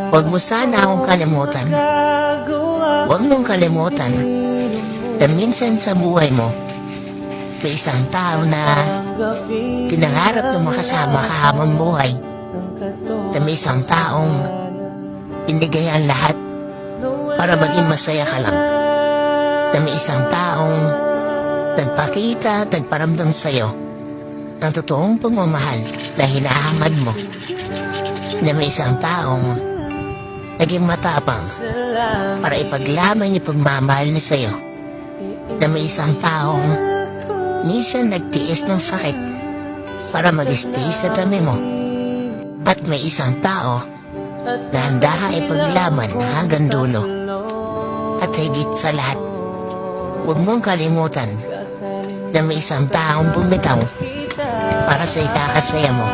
Huwag mo sana akong kalimutan. Huwag mong kalimutan na minsan sa buhay mo, may isang tao na pinangarap na makasama ka habang buhay. Na may isang taong pinigay ang lahat para maging masaya ka lang. Na may isang taong nagpakita at nagparamdam sa'yo ng totoong pagmamahal na hinahangad mo. Na may isang taong naging matapang para ipaglaban yung pagmamahal niya sa'yo. Na may isang taong minsan nagtiis ng sakit para mag-stay sa tabi mo. At may isang tao na handa ka ipaglaban hanggang dulo. At higit sa lahat, huwag mong kalimutan na may isang taong bumitaw para sa ikakasaya mo.